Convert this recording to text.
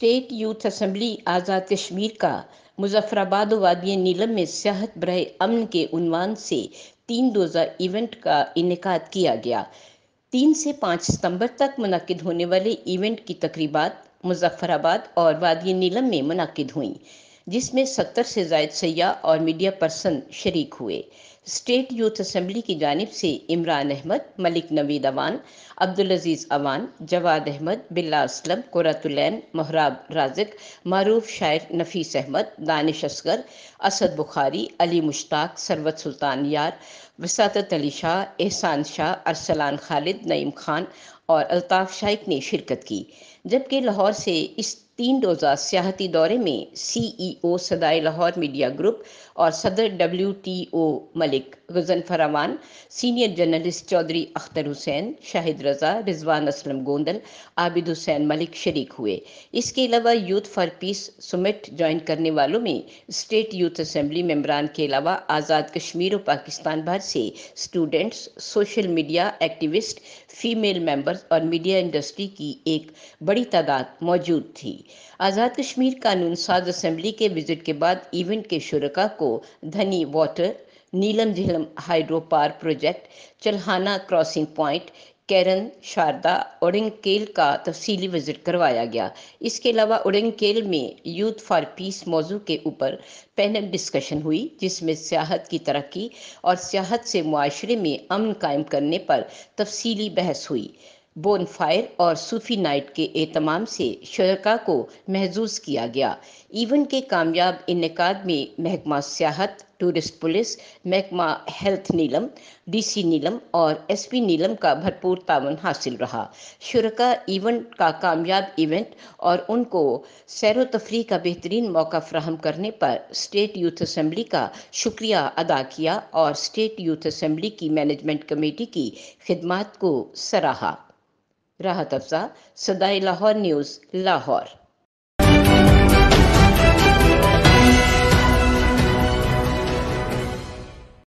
State youth assembly Azad Kashmir کا مظفرآباد و وادی نیلم میں صحت برائے امن کے عنوان سے 3 روزہ ایونٹ کا انعقاد کیا گیا۔ 3 سے 5 ستمبر تک منعقد ہونے والے ایونٹ کی تقریبات مظفرآباد اور وادی نیلم میں منعقد ہوئیں، جس میں 70 سے زائد سیاح اور میڈیا پرسن شریک ہوئے۔ اسٹیٹ یوتھ اسمبلی کی جانب سے عمران احمد، ملک نوید اوان، عبدالعزیز اوان، جواد احمد، بلا اسلم، قرۃ العین، محراب رازق، معروف شاعر نفیس احمد، دانش اصغر، اسد بخاری، علی مشتاق، ثروت سلطان یار، وساطت علی شاہ، احسان شاہ، ارسلان خالد، نعیم خان اور الطاف شائق نے شرکت کی، جبکہ لاہور سے اس 3 روزہ سیاحتی دورے میں سی ای او صدائے لاہور میڈیا گروپ اور صدر WTO Malik Ghazanfar Awan, senior journalist Chaudhry Akhtar Hussain, Shahid Raza, Rizwan Aslam Gondal, Abid Hussain Malik شریک ہوئے۔ اس کے علاوہ youth for peace summit join کرنے والوں میں اسٹیٹ یوتھ اسمبلی ممبران کے علاوہ آزاد کشمیر و پاکستان بھر سے students, social media activist, female members اور میڈیا انڈسٹری کی ایک بڑی تعداد موجود تھی۔ آزاد کشمیر قانون ساز اسمبلی کے وزٹ کے بعد ایونٹ کے شرکاء کو Dhani water, Neelum Jhelum hydro power project, Chilhana crossing point, Keran, Sharda, Arang Kel کا تفصیلی وزٹ کروایا گیا۔ اس کے علاوہ اڈنگ کیل میں یوتھ فار پیس موضوع کے اوپر پینل ڈسکشن ہوئی، جس میں سیاحت کی ترقی اور سیاحت سے معاشرے میں امن قائم کرنے پر تفصیلی بحث ہوئی۔ بون فائر اور صوفی نائٹ کے اہتمام سے شرکاء کو محظوظ کیا گیا۔ ایونٹ کے کامیاب انعقاد میں محکمہ سیاحت، ٹورسٹ پولیس، محکمہ ہیلتھ نیلم، DC نیلم اور SP نیلم کا بھرپور تعاون حاصل رہا۔ شرکاء ایونٹ کا کامیاب ایونٹ اور ان کو سیر و تفریح کا بہترین موقع فراہم کرنے پر اسٹیٹ یوتھ اسمبلی کا شکریہ ادا کیا اور اسٹیٹ یوتھ اسمبلی کی مینجمنٹ کمیٹی کی خدمات کو سراہا۔ راحت افزا، صدائے لاہور نیوز، لاہور۔